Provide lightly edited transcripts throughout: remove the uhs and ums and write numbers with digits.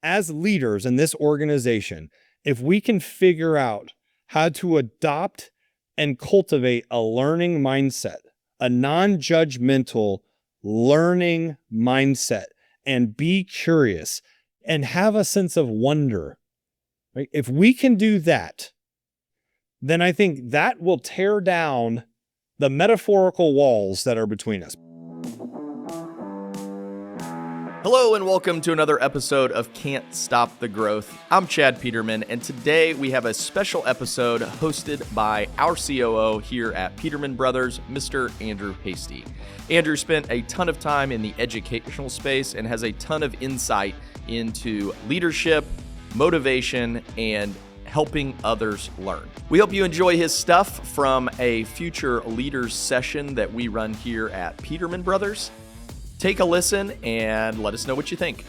as leaders in this organization, if we can figure out how to adopt and cultivate a learning mindset, a non-judgmental learning mindset, and be curious and have a sense of wonder, right? If we can do that, then I think that will tear down the metaphorical walls that are between us. Hello and welcome to another episode of Can't Stop the Growth. I'm Chad Peterman, and today we have a special episode hosted by our COO here at Peterman Brothers, Mr. Andrew Hasty. Andrew spent a ton of time in the educational space and has a ton of insight into leadership, motivation, and helping others learn. We hope you enjoy his stuff from a future leaders session that we run here at Peterman Brothers. Take a listen and let us know what you think.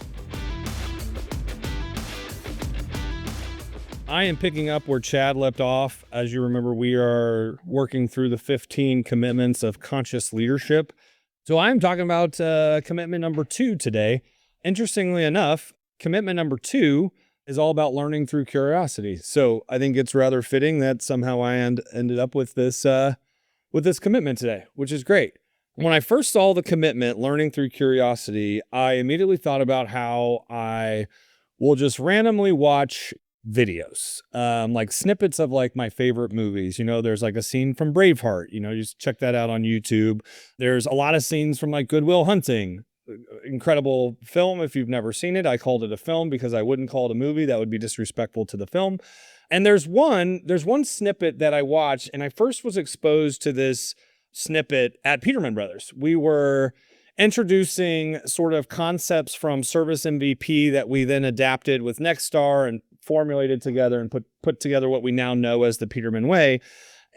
I am picking up where Chad left off. As you remember, we are working through the 15 commitments of conscious leadership. So I'm talking about commitment number 2 today. Interestingly enough, commitment number 2 is all about learning through curiosity. So I think it's rather fitting that somehow I ended up with this commitment today, which is great. When I first saw the commitment, learning through curiosity, I immediately thought about how I will just randomly watch videos, like snippets of like my favorite movies. You know, there's like a scene from Braveheart, you just check that out on YouTube. There's a lot of scenes from like Good Will Hunting, incredible film. If you've never seen it, I called it a film because I wouldn't call it a movie. That would be disrespectful to the film. And there's one snippet that I watched, and I first was exposed to this snippet at Peterman Brothers. We were introducing sort of concepts from Service MVP that we then adapted with Nexstar and formulated together and put together what we now know as the Peterman Way.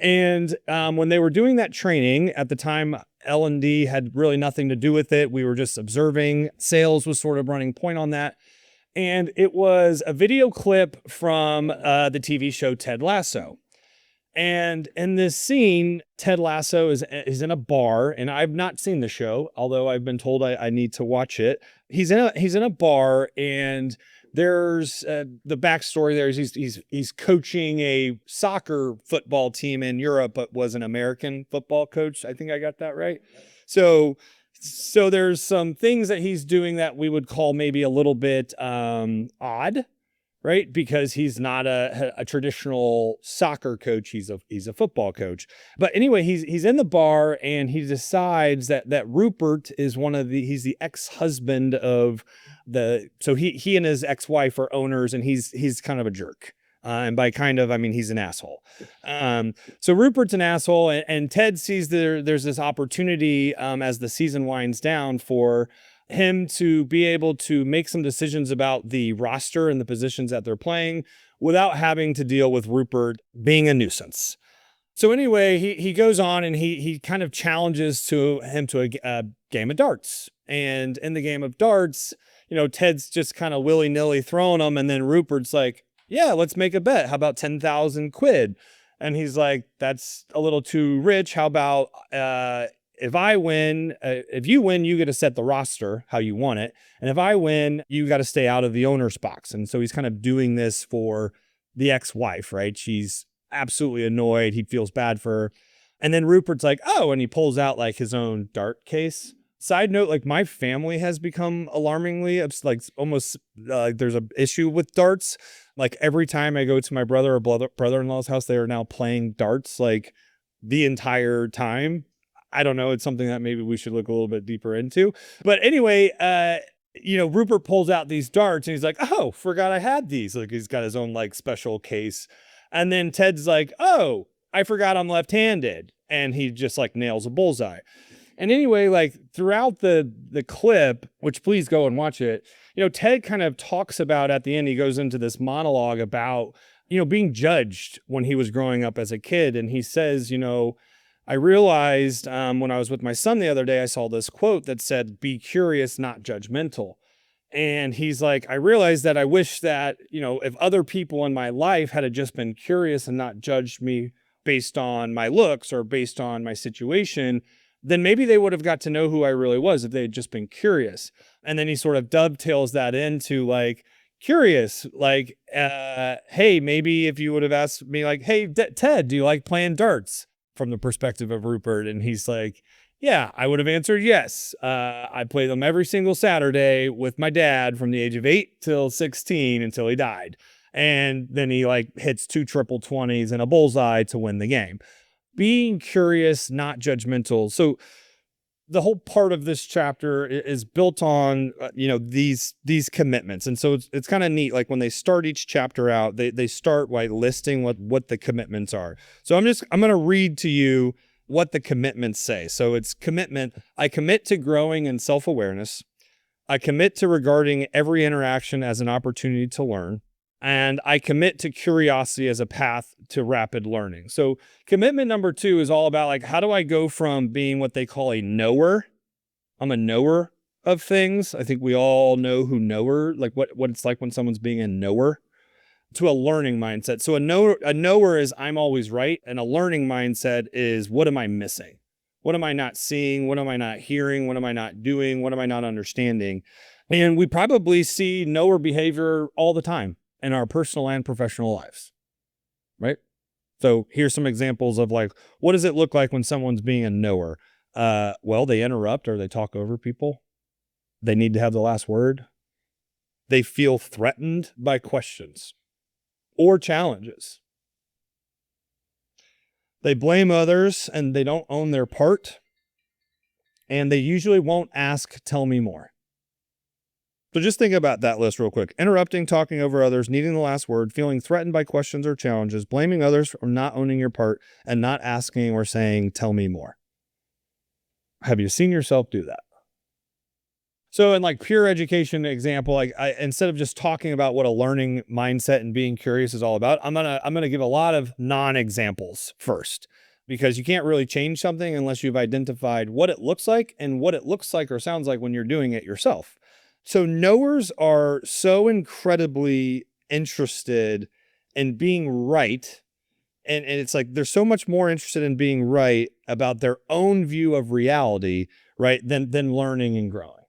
And when they were doing that training at the time, L&D had really nothing to do with it. We were just observing. Sales was sort of running point on that. And it was a video clip from the TV show Ted Lasso. And in this scene, Ted Lasso is in a bar, and I've not seen the show, although I've been told I need to watch it. He's in a bar, and there's the backstory there is he's coaching a soccer football team in Europe, but was an American football coach. I think I got that right. So there's some things that he's doing that we would call maybe a little bit odd. Right? Because he's not a traditional soccer coach. He's a football coach. But anyway, he's in the bar and he decides that Rupert is he's the ex-husband of so he and his ex-wife are owners, and he's kind of a jerk. And by kind of, I mean, he's an asshole. So Rupert's an asshole, and Ted sees there's this opportunity as the season winds down for him to be able to make some decisions about the roster and the positions that they're playing without having to deal with Rupert being a nuisance. So anyway, he goes on and he kind of challenges him to a game of darts. And in the game of darts, Ted's just kind of willy-nilly throwing them. And then Rupert's like, yeah, let's make a bet. How about 10,000 quid? And he's like, that's a little too rich. How about, if you win, you get to set the roster how you want it. And if I win, you got to stay out of the owner's box. And so he's kind of doing this for the ex-wife, right? She's absolutely annoyed. He feels bad for her. And then Rupert's like, oh, and he pulls out like his own dart case. Side note, like my family has become alarmingly like almost there's an issue with darts. Like every time I go to my brother or brother-in-law's house, they are now playing darts like the entire time. I don't know. It's something that maybe we should look a little bit deeper into. But anyway, Rupert pulls out these darts and he's like, oh, forgot I had these. Like he's got his own like special case. And then Ted's like, oh, I forgot I'm left-handed. And he just like nails a bullseye. And anyway, like throughout the clip, which please go and watch it, Ted kind of talks about at the end, he goes into this monologue about, being judged when he was growing up as a kid. And he says, I realized when I was with my son the other day, I saw this quote that said, be curious, not judgmental. And he's like, I realized that I wish that, if other people in my life had just been curious and not judged me based on my looks or based on my situation, then maybe they would have got to know who I really was if they had just been curious. And then he sort of dovetails that into like, curious, like, hey, maybe if you would have asked me like, hey, Ted, do you like playing darts, from the perspective of Rupert? And he's like, yeah, I would have answered yes. I play them every single Saturday with my dad from the age of 8 till 16 until he died. And then he like hits 2 triple 20s and a bullseye to win the game. Being curious, not judgmental. So the whole part of this chapter is built on, these commitments. And so it's kind of neat. Like when they start each chapter out, they start by listing what the commitments are. So I'm going to read to you what the commitments say. So it's commitment. I commit to growing in self-awareness. I commit to regarding every interaction as an opportunity to learn. And I commit to curiosity as a path to rapid learning. So commitment number 2 is all about like, how do I go from being what they call a knower? I'm a knower of things. I think we all know who knower, like what it's like when someone's being a knower, to a learning mindset. So a knower is I'm always right. And a learning mindset is what am I missing? What am I not seeing? What am I not hearing? What am I not doing? What am I not understanding? And we probably see knower behavior all the time in our personal and professional lives, right? So here's some examples of like, what does it look like when someone's being a knower? Well, they interrupt or they talk over people. They need to have the last word. They feel threatened by questions or challenges. They blame others and they don't own their part. And they usually won't ask, tell me more. So just think about that list real quick. Interrupting, talking over others, needing the last word, feeling threatened by questions or challenges, blaming others for not owning your part, and not asking or saying, tell me more. Have you seen yourself do that? So in like pure education example, like instead of just talking about what a learning mindset and being curious is all about, I'm gonna give a lot of non-examples first, because you can't really change something unless you've identified what it looks like and what it looks like or sounds like when you're doing it yourself. So knowers are so incredibly interested in being right. And it's like, they're so much more interested in being right about their own view of reality, right, than learning and growing.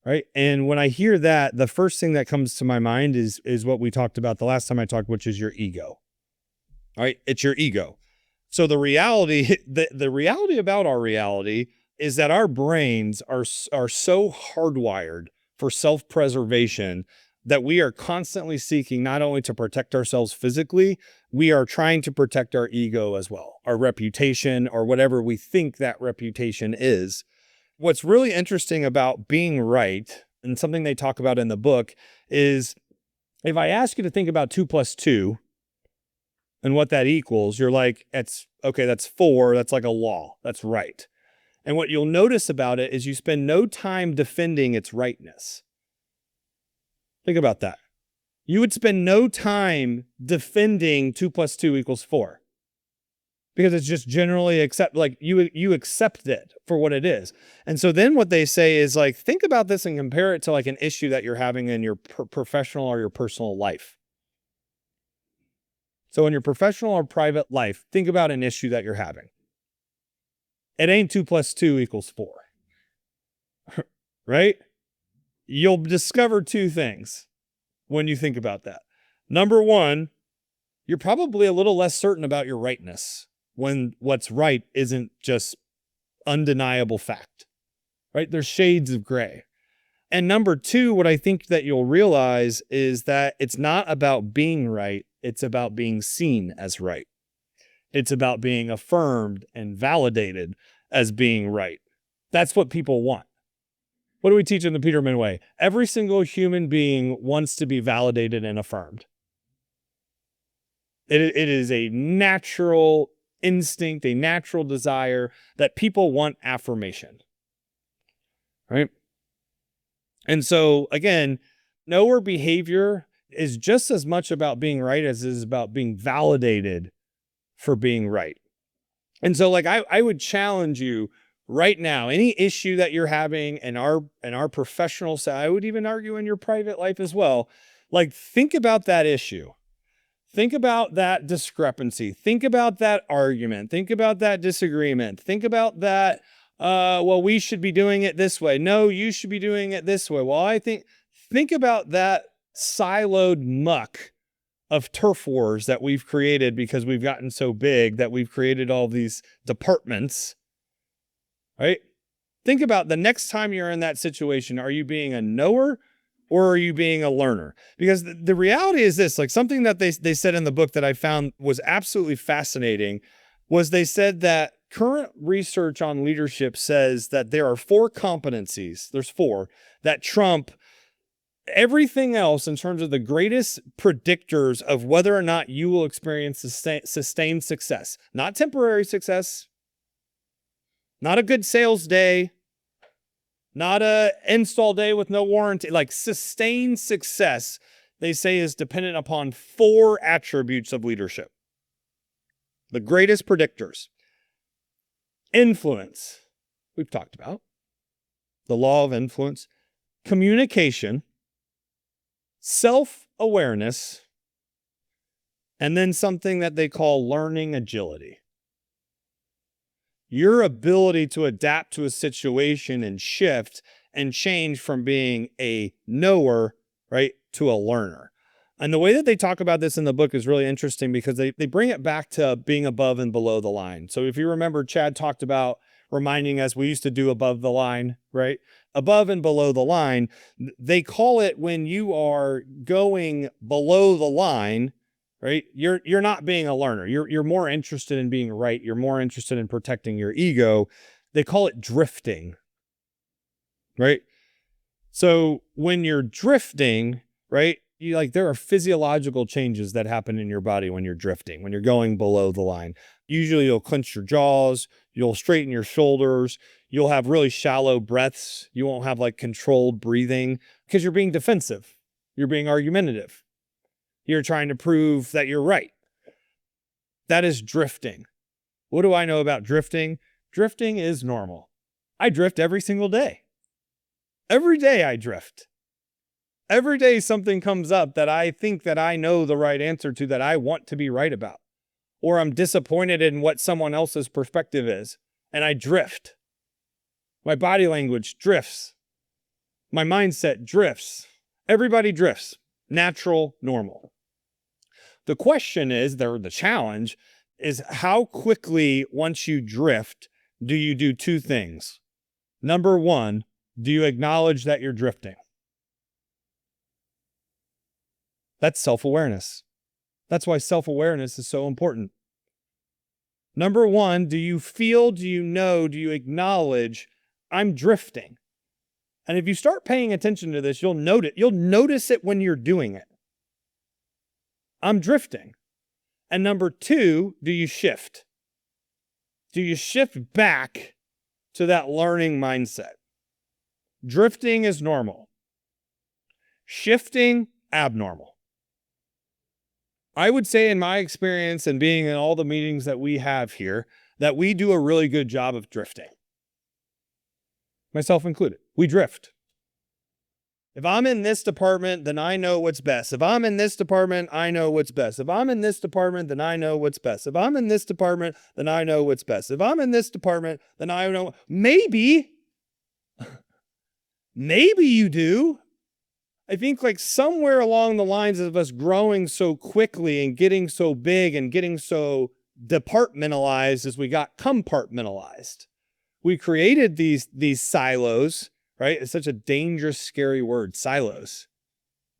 Right. And when I hear that, the first thing that comes to my mind is what we talked about the last time I talked, which is your ego. All right. It's your ego. So the reality, the reality about our reality is that our brains are so hardwired for self-preservation that we are constantly seeking not only to protect ourselves physically, we are trying to protect our ego as well, our reputation, or whatever we think that reputation is. What's really interesting about being right, and something they talk about in the book, is if I ask you to think about 2 + 2 and what that equals, you're like, that's 4. That's like a law. That's right. And what you'll notice about it is you spend no time defending its rightness. Think about that. You would spend no time defending 2 + 2 = 4. Because it's just generally you accept it for what it is. And so then what they say is like, think about this and compare it to like an issue that you're having in your professional or your personal life. So in your professional or private life, think about an issue that you're having. It ain't 2 + 2 = 4, right? You'll discover 2 things when you think about that. Number 1, you're probably a little less certain about your rightness when what's right isn't just undeniable fact, right? There's shades of gray. And number 2, what I think that you'll realize is that it's not about being right. It's about being seen as right. It's about being affirmed and validated as being right. That's what people want. What do we teach in the Peterman way? Every single human being wants to be validated and affirmed. It is a natural instinct, a natural desire that people want affirmation. Right? And so, again, knower behavior is just as much about being right as it is about being validated for being right. And so like I would challenge you right now, any issue that you're having in our professional side, I would even argue in your private life as well, like think about that issue. Think about that discrepancy. Think about that argument. Think about that disagreement. Think about that, well, we should be doing it this way. No, you should be doing it this way. Well, think about that siloed muck of turf wars that we've created because we've gotten so big that we've created all these departments, right? Think about the next time you're in that situation. Are you being a knower or are you being a learner? Because the reality is this, like something that they said in the book that I found was absolutely fascinating was they said that current research on leadership says that there are 4 competencies, there's 4, that trump everything else in terms of the greatest predictors of whether or not you will experience sustained success. Not temporary success, not a good sales day, not a install day with no warranty. Like sustained success, they say, is dependent upon 4 attributes of leadership. The greatest predictors. Influence, we've talked about. The law of influence. Communication. Self-awareness. And then something that they call learning agility. Your ability to adapt to a situation and shift and change from being a knower, right, to a learner. And the way that they talk about this in the book is really interesting because they bring it back to being above and below the line. So if you remember, Chad talked about reminding us we used to do above the line, right? Above and below the line. They call it when you are going below the line, right? You're not being a learner. You're more interested in being right. You're more interested in protecting your ego. They call it drifting, right? So when you're drifting, right, there are physiological changes that happen in your body when you're drifting, when you're going below the line. Usually you'll clench your jaws, you'll straighten your shoulders, you'll have really shallow breaths. You won't have like controlled breathing because you're being defensive. You're being argumentative. You're trying to prove that you're right. That is drifting. What do I know about drifting? Drifting is normal. I drift every single day. Every day I drift. Every day something comes up that I think that I know the right answer to, that I want to be right about. Or I'm disappointed in what someone else's perspective is, and I drift. My body language drifts. My mindset drifts. Everybody drifts. Natural, normal. The question is, the challenge is how quickly, once you drift, do you do 2 things? Number 1, do you acknowledge that you're drifting? That's self-awareness. That's why self-awareness is so important. Number 1, do you feel, do you know, do you acknowledge I'm drifting? And if you start paying attention to this, you'll notice it when you're doing it. I'm drifting. And number 2, do you shift? Do you shift back to that learning mindset? Drifting is normal. Shifting, abnormal. I would say in my experience and being in all the meetings that we have here, that we do a really good job of drifting. Myself included. We drift. If I'm in this department, then I know what's best. If I'm in this department, I know what's best. If I'm in this department, then I know what's best. If I'm in this department, then I know what's best. If I'm in this department, then I know. Maybe you do. I think like somewhere along the lines of us growing so quickly and getting so big and getting so departmentalized as we got compartmentalized. We created these silos, right? It's such a dangerous, scary word, silos.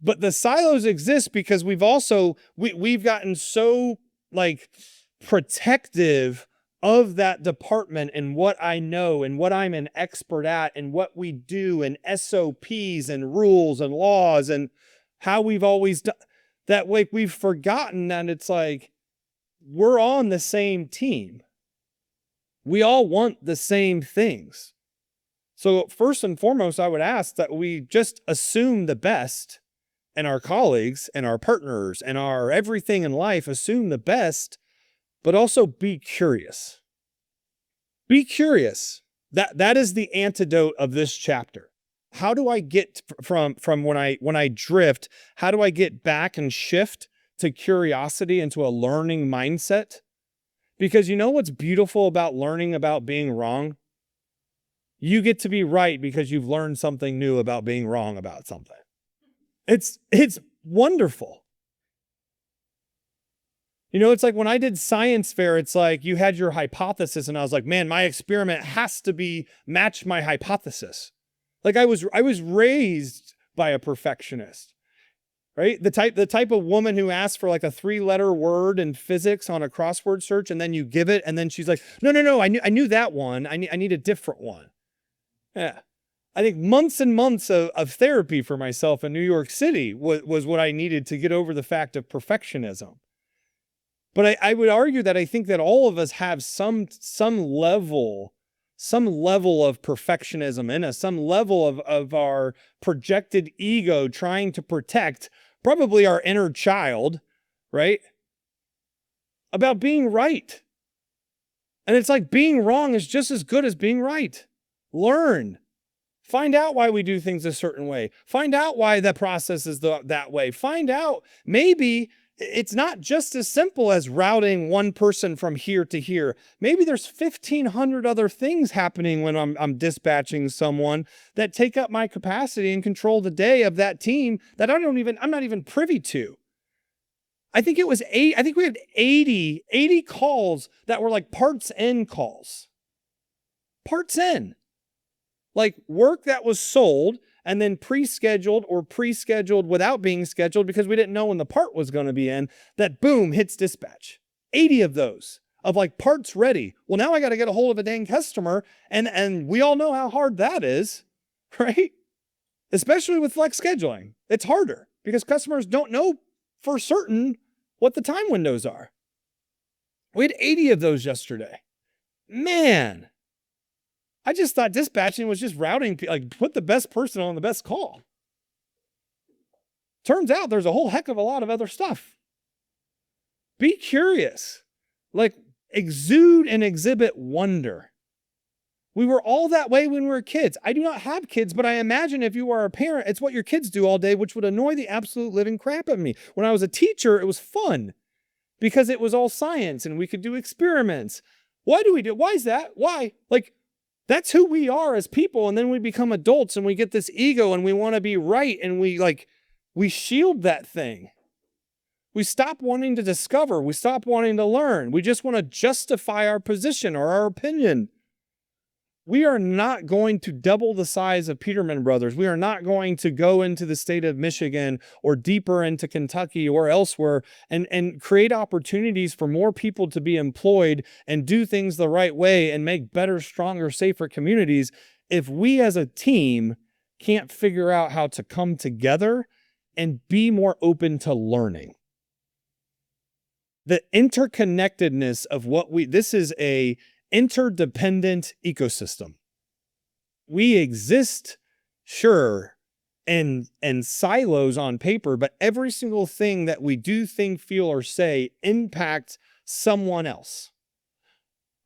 But the silos exist because we've gotten so like protective of that department and what I know and what I'm an expert at and what we do and SOPs and rules and laws and how we've always done that. Like we've forgotten that it's like we're on the same team. We all want the same things. So first and foremost, I would ask that we just assume the best, and our colleagues and our partners and our everything in life assume the best, but also be curious. Be curious. That is the antidote of this chapter. How do I get from when I drift, how do I get back and shift to curiosity and to a learning mindset? Because you know what's beautiful about learning about being wrong? You get to be right because you've learned something new about being wrong about something. It's wonderful. It's like when I did science fair, it's like you had your hypothesis and I was like, man, my experiment has to match my hypothesis. Like I was raised by a perfectionist, right? The type of woman who asks for like a 3-letter word in physics on a crossword search and then you give it and then she's like, no, I knew that one. I need a different one. Yeah. I think months and months of therapy for myself in New York City was what I needed to get over the fact of perfectionism. But I would argue that I think that all of us have some level of perfectionism in us, some level of our projected ego trying to protect probably our inner child, right? About being right. And it's like being wrong is just as good as being right. Learn. Find out why we do things a certain way. Find out why the process is that way. Find out maybe it's not just as simple as routing one person from here to here. Maybe there's 1,500 other things happening when I'm dispatching someone that take up my capacity and control the day of that team that I'm not even privy to. I think we had 80 calls that were like parts N calls. Parts N. Like work that was sold and then pre-scheduled without being scheduled because we didn't know when the part was going to be in, that boom, hits dispatch. 80 of those, of like parts ready. Well, now I got to get a hold of a dang customer, and we all know how hard that is, right? Especially with flex scheduling. It's harder because customers don't know for certain what the time windows are. We had 80 of those yesterday. Man, I just thought dispatching was just routing, like put the best person on the best call. Turns out there's a whole heck of a lot of other stuff. Be curious, like exude and exhibit wonder. We were all that way when we were kids. I do not have kids, but I imagine if you are a parent, it's what your kids do all day, which would annoy the absolute living crap out of me. When I was a teacher, it was fun because it was all science and we could do experiments. Why is that? Why? Like, that's who we are as people. And then we become adults and we get this ego and we want to be right. And we shield that thing. We stop wanting to discover. We stop wanting to learn. We just want to justify our position or our opinion. We are not going to double the size of Peterman Brothers. We are not going to go into the state of Michigan or deeper into Kentucky or elsewhere and create opportunities for more people to be employed and do things the right way and make better, stronger, safer communities if we as a team can't figure out how to come together and be more open to learning. The interconnectedness of this is a interdependent ecosystem. We exist, sure, in silos on paper, but every single thing that we do, think, feel, or say impacts someone else.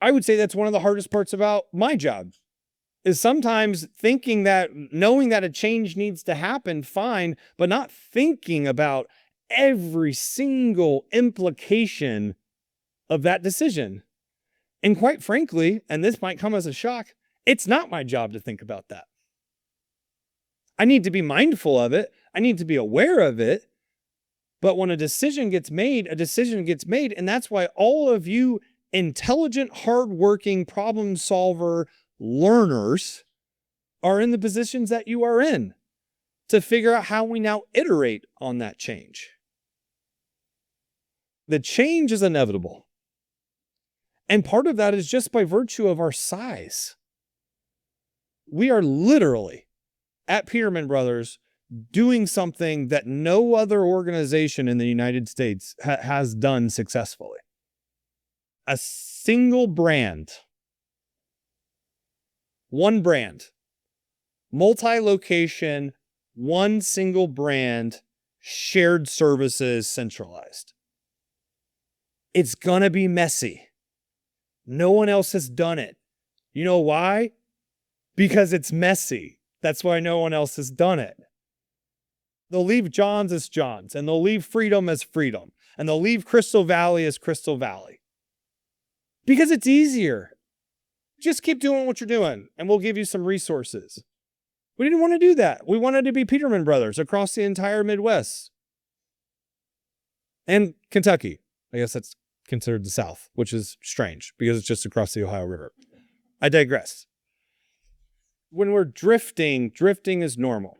I would say that's one of the hardest parts about my job, is sometimes knowing that a change needs to happen, fine, but not thinking about every single implication of that decision. And quite frankly, and this might come as a shock, it's not my job to think about that. I need to be mindful of it. I need to be aware of it. But when a decision gets made. And that's why all of you intelligent, hardworking, problem solver learners are in the positions that you are in to figure out how we now iterate on that change. The change is inevitable. And part of that is just by virtue of our size. We are literally at Peterman Brothers doing something that no other organization in the United States has done successfully. A single brand. One brand. Multi-location, one single brand, shared services, centralized. It's gonna be messy. No one else has done it. You know why? Because it's messy. That's why no one else has done it. They'll leave Johns as Johns, and they'll leave Freedom as Freedom, and they'll leave Crystal Valley as Crystal Valley. Because it's easier. Just keep doing what you're doing, and we'll give you some resources. We didn't want to do that. We wanted to be Peterman brothers across the entire Midwest and Kentucky. I guess that's considered the South, which is strange because it's just across the Ohio River. I digress. When we're drifting is normal.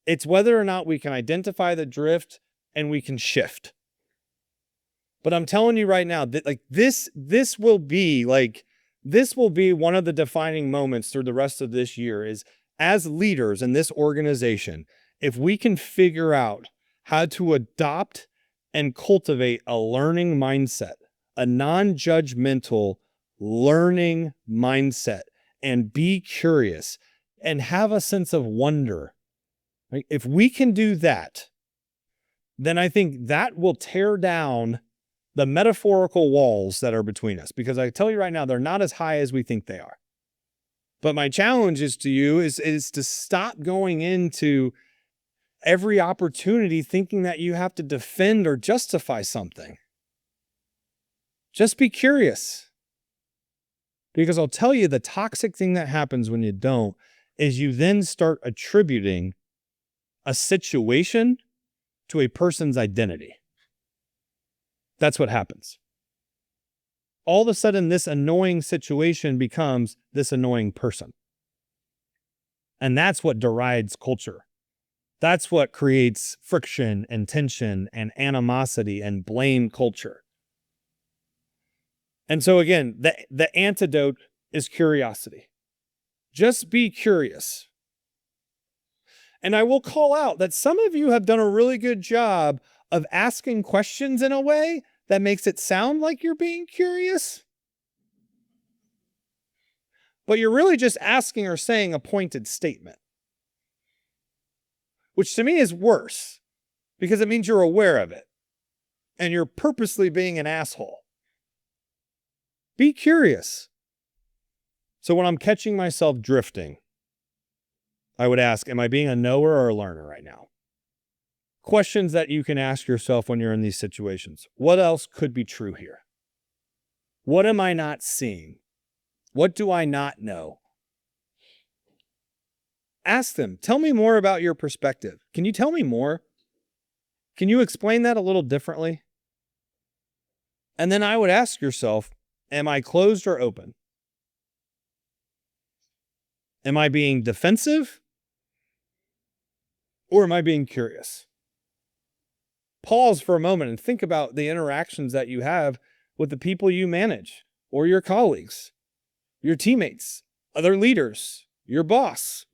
It's whether or not we can identify the drift and we can shift. But I'm telling you right now that this will be one of the defining moments through the rest of this year is as leaders in this organization, if we can figure out how to adopt and cultivate a learning mindset, a non-judgmental learning mindset, and be curious and have a sense of wonder. Right? If we can do that, then I think that will tear down the metaphorical walls that are between us. Because I tell you right now, they're not as high as we think they are. But my challenge is to you is to stop going into every opportunity thinking that you have to defend or justify something. Just be curious. Because I'll tell you, the toxic thing that happens when you don't is you then start attributing a situation to a person's identity. That's what happens. All of a sudden, this annoying situation becomes this annoying person. And that's what derides culture. That's what creates friction and tension and animosity and blame culture. And so again, the antidote is curiosity. Just be curious. And I will call out that some of you have done a really good job of asking questions in a way that makes it sound like you're being curious. But you're really just asking or saying a pointed statement. Which to me is worse because it means you're aware of it and you're purposely being an asshole. Be curious. So when I'm catching myself drifting, I would ask, am I being a knower or a learner right now? Questions that you can ask yourself when you're in these situations. What else could be true here? What am I not seeing? What do I not know? Ask them, tell me more about your perspective. Can you tell me more? Can you explain that a little differently? And then I would ask yourself, am I closed or open? Am I being defensive? Or am I being curious? Pause for a moment and think about the interactions that you have with the people you manage, or your colleagues, your teammates, other leaders, your boss.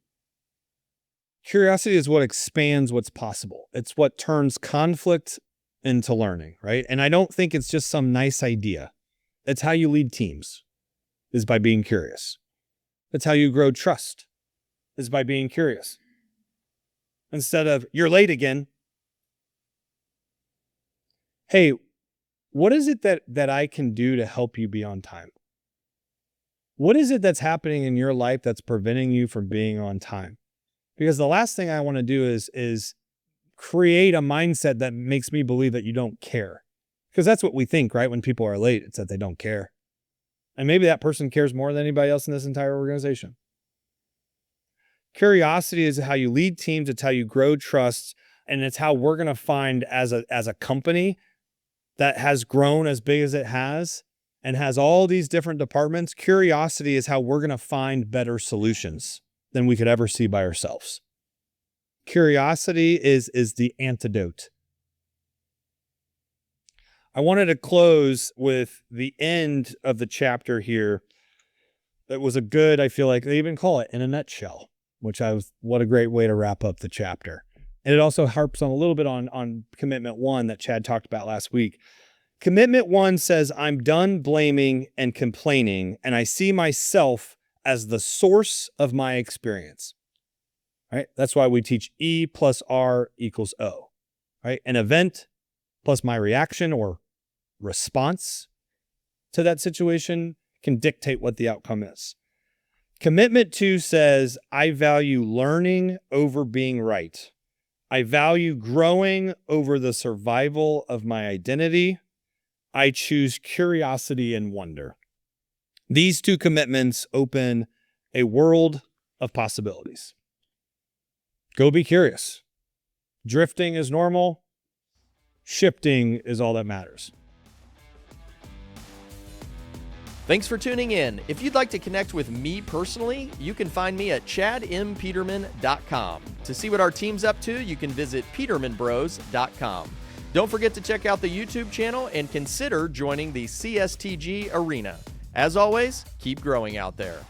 Curiosity is what expands what's possible. It's what turns conflict into learning, right? And I don't think it's just some nice idea. It's how you lead teams, is by being curious. It's how you grow trust, is by being curious. Instead of, you're late again. Hey, what is it that I can do to help you be on time? What is it that's happening in your life that's preventing you from being on time? Because the last thing I want to do is create a mindset that makes me believe that you don't care. Because that's what we think, right? When people are late, it's that they don't care. And maybe that person cares more than anybody else in this entire organization. Curiosity is how you lead teams. It's how you grow trust. And it's how we're going to find as a company that has grown as big as it has and has all these different departments. Curiosity is how we're going to find better solutions than we could ever see by ourselves. Curiosity is the antidote. I wanted to close with the end of the chapter here. That was a good, I feel like they even call it in a nutshell, what a great way to wrap up the chapter. And it also harps on a little bit on commitment 1 that Chad talked about last week. Commitment 1 says, I'm done blaming and complaining, and I see myself as the source of my experience. Right? That's why we teach E plus R equals O. Right? An event plus my reaction or response to that situation can dictate what the outcome is. Commitment 2 says, I value learning over being right. I value growing over the survival of my identity. I choose curiosity and wonder. These 2 commitments open a world of possibilities. Go be curious. Drifting is normal. Shifting is all that matters. Thanks for tuning in. If you'd like to connect with me personally, you can find me at chadmpeterman.com. To see what our team's up to, you can visit petermanbros.com. Don't forget to check out the YouTube channel and consider joining the CSTG arena. As always, keep growing out there.